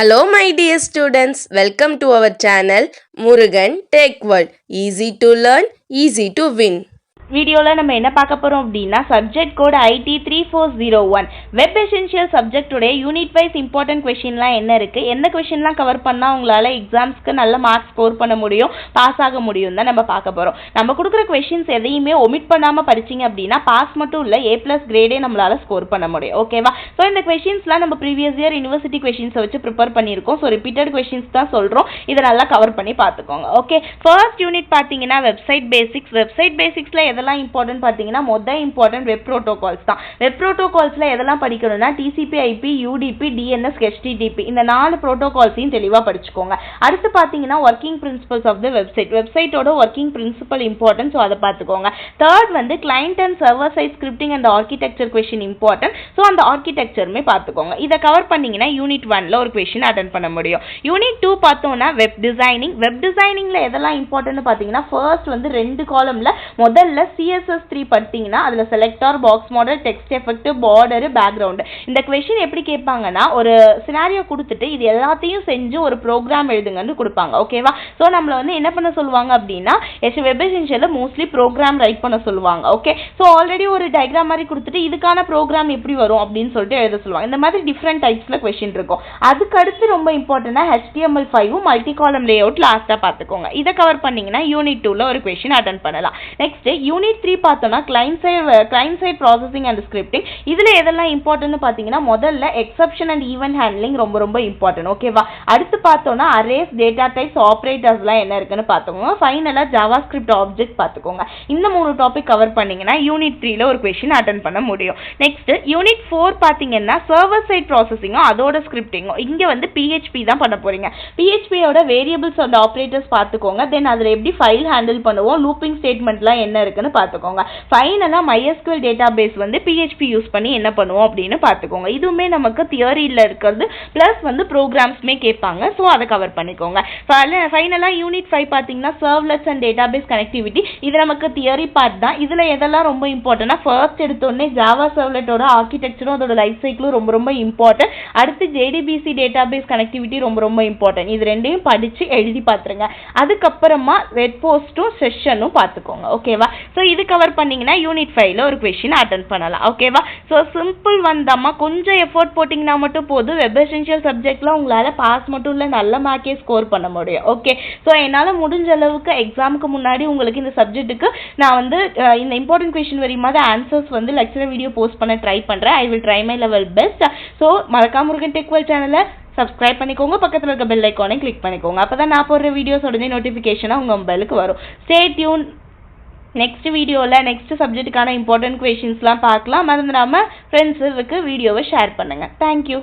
Hello my dear students, welcome to our channel Murugan Tech World. Easy to learn, easy to win. வீடியோவில் நம்ம என்ன பார்க்க போகிறோம் அப்படின்னா subject code IT3401 web essential சப்ஜெக்டுடைய unit wise important கொஷின்லாம் என்ன இருக்குது, எந்த கொஷின்லாம் கவர் பண்ணால் உங்களால் எக்ஸாம்ஸ்க்கு நல்ல மார்க்ஸ் ஸ்கோர் பண்ண முடியும், பாஸ் ஆக முடியும் தான் நம்ம பார்க்க போகிறோம். நம்ம கொடுக்குற கொஷின்ஸ் எதையுமே ஒமிட் பண்ணாமல் படிச்சிங்க அப்படின்னா பாஸ் மட்டும் இல்லை A+ கிரேடே நம்மளால் ஸ்கோர் பண்ண முடியும். ஓகேவா? ஸோ இந்த கொஷின்ஸ்லாம் நம்ம ப்ரீவியஸ் இயர் யூனிவர்சிட்டி கொஷின்ஸை வச்சு ப்ரிப்பேர் பண்ணியிருக்கோம். ஸோ ரிப்பீட்டட் கொஷின்ஸ் தான் சொல்கிறோம், இதை நல்லா கவர் பண்ணி பார்த்துக்கோங்க. ஓகே, ஃபர்ஸ்ட் யூனிட் பார்த்தீங்கன்னா வெப்சைட் பேசிக்ஸில் எதெல்லாம் இம்பார்ட்டன்ட் பார்த்தீங்கன்னா மொதல் இம்பார்ட்டன்ட் வெப் ப்ரோட்டோகால்ஸ் தான். வெப் ப்ரோட்டோகால்ஸில் எதெல்லாம் படிக்கணும்னா TCP/IP, UDP, DNS, HTTP இந்த 4 ப்ரோட்டோகால்ஸையும் தெளிவாக படிச்சுக்கோங்க. அடுத்து பார்த்தீங்கன்னா ஒர்க்கிங் பிரின்சிபல்ஸ் ஆஃப் த வெப்சைட்டோட ஒர்க்கிங் பிரின்சிபல் இம்பார்ட்டன்ட், ஸோ அதை பார்த்துக்கோங்க. தேர்ட் வந்து client and server side scripting and architecture question important, so அந்த ஆர்கிடெக்சருமே பார்த்துக்கோங்க. இதை கவர் பண்ணீங்கன்னா யூனிட் 1ல ஒரு கொஷின் அட்டென்ட் பண்ண முடியும். யூனிட் 2 பார்த்தோம்னா வெப் டிசைனிங்ல எதெல்லாம் இம்பார்ட்டன்ட் பார்த்தீங்கன்னா ஃபர்ஸ்ட் வந்து 2 காலம்ல முதல்ல CSS3 படித்தீங்கன்னா அதில் selector, box model, text effect, border, background. இந்த கொஷின் எப்படி கேட்பாங்கன்னா ஒரு சினாரியோ கொடுத்துட்டு இது எல்லாத்தையும் செஞ்சு ஒரு ப்ரோக்ராம் எழுதுங்கன்னு கொடுப்பாங்க. ஓகேவா? ஸோ நம்மளை வந்து என்ன பண்ண சொல்லுவாங்க அப்படின்னா வெப் எசென்ஷியலில் மோஸ்ட்லி ப்ரோக்ராம் ரைட் பண்ண சொல்லுவாங்க. ஓகே, ஸோ ஆல்ரெடி ஒரு டயக்ராம் மாதிரி கொடுத்துட்டு இதுக்கான ப்ரோக்ராம் எப்படி வரும் அப்படின்னு சொல்லிட்டு எழுத சொல்லுவாங்க. இந்த மாதிரி டிஃப்ரெண்ட் டைப்ஸில் கொஷின் இருக்கும். அதுக்கடுத்து ரொம்ப இம்பார்ட்டண்டாக HTML5 மல்டி காலம் லே அவுட் லாஸ்ட்டாக பார்த்துக்கோங்க. இதை கவர் பண்ணிங்கன்னா யூனிட் 2ல ஒரு கொஷின் அட்டென்ட் பண்ணலாம். நெக்ஸ்ட் யூனிட் 3 பார்த்தோம்னா client side processing and scripting. இதில் எதெல்லாம் இம்பார்ட்டன்ட் பார்த்தீங்கன்னா முதல்ல எக்ஸப்ஷன் அண்ட் ஈவென்ட் ஹேண்ட்லிங் ரொம்ப இம்பார்ட்டன்ட். ஓகேவா? அடுத்து பார்த்தோம்னா அரேஸ், டேட்டா டைப்ஸ், ஆப்ரேட்டர்ஸ்லாம் என்ன இருக்குன்னு பார்த்துக்கோங்க. ஃபைனலாக ஜாவா ஸ்கிரிப்ட் ஆப்ஜெக்ட் பார்த்துக்கோங்க. இந்த 3 டாபிக் கவர் பண்ணீங்கன்னா யூனிட் 3ல ஒரு கொஷின் அட்டென்ட் பண்ண முடியும். நெக்ஸ்ட் யூனிட் 4 பார்த்தீங்கன்னா சர்வர் சைட் ப்ராசஸிங்கும் அதோட ஸ்கிரிப்டிங்கும். இங்கே வந்து PHP தான் பண்ண போறீங்க. PHPயோட வேரியபிள்ஸ் அண்ட் ஆப்ரேட்டர்ஸ் பார்த்துக்கோங்க. தென் அதில் எப்படி ஃபைல் ஹேண்டில் பண்ணுவோம், லூப்பிங் ஸ்டேட்மெண்ட்லாம் என்ன இருக்குன்னு பார்த்துக்கோங்க. ஃபைனலாக MySQL டேட்டாபேஸ் வந்து PHP யூஸ் பண்ணி என்ன பண்ணுவோம் அப்படின்னு பார்த்துக்கோங்க. இதுவுமே நமக்கு தியரியில் இருக்கிறது ப்ளஸ் வந்து ப்ரோக்ராம்ஸ்மே கேட்பாங்க. ஸோ அதை கவர் பண்ணிக்கோங்க. ஃபைனலாக யூனிட் 5 பார்த்தீங்கன்னா சர்வ்லெட்ஸ் அண்ட் டேட்டாபேஸ் கனெக்டிவிட்டி. இது நமக்கு தியரி பார்ட் தான். இதில் எதெல்லாம் ரொம்ப இம்பார்ட்டன்ட்னா ஃபர்ஸ்ட் எடுத்தோடனே ஜாவா சர்வ்லெட்டோட ஆர்கிடெக்சரும் அதோட லைஃப் சைக்கிளும் ரொம்ப இம்பார்ட்டன்ட். அடுத்து JDBC டேட்டாபேஸ் கனெக்டிவிட்டி ரொம்ப இம்பார்ட்டன்ட். இது ரெண்டையும் படித்து எழுதி பார்த்துருங்க. அதுக்கப்புறமா வெப் போஸ்ட்டும் செஷனும் பார்த்துக்கோங்க. ஓகேவா? ஸோ இது கவர் பண்ணீங்கன்னா யூனிட் 5ல ஒரு கொஷின் அட்டென்ட் பண்ணலாம். ஓகேவா? ஸோ சிம்பிள் வந்தாமா கொஞ்சம் எஃபோர்ட் போட்டிங்கன்னா மட்டும் போதும். வெப் எசென்ஷியல் சப்ஜெக்ட்ல உங்களால் பாஸ் மட்டும் இல்லை நல்ல மார்க்கே ஸ்கோர் பண்ண முடியும். ஓகே, ஸோ என்னால் முடிஞ்ச அளவுக்கு எக்ஸாமுக்கு முன்னாடி உங்களுக்கு இந்த சப்ஜெக்ட்டுக்கு நான் வந்து இந்த இம்பார்ட்டன்ட் கொஷின் வரையுமாதிரி ஆன்சர்ஸ் வந்து லெக்சரர் வீடியோ போஸ்ட் பண்ண ட்ரை பண்ணுறேன். I will try my level best. So மறக்காம முருகன் டெக் வேர்ல்ட் சேனலை சப்ஸ்கிரைப் பண்ணிக்கோங்க, பக்கத்தில் இருக்க பெல் ஐக்கானை கிளிக் பண்ணிக்கோங்க. அப்போ தான் நான் போடுற வீடியோஸ் உடனே நோட்டிஃபிகேஷனாக உங்கள் மொபைலுக்கு வரும். Stay tune. நெக்ஸ்ட் வீடியோவில் நெக்ஸ்ட் சப்ஜெக்ட்டுக்கான இம்பார்ட்டன்ட் கொஷின்ஸ்லாம் பார்க்கலாம். மறந்துடாமல் ஃப்ரெண்ட்ஸுக்கு வீடியோவை ஷேர் பண்ணுங்கள். தேங்க்யூ.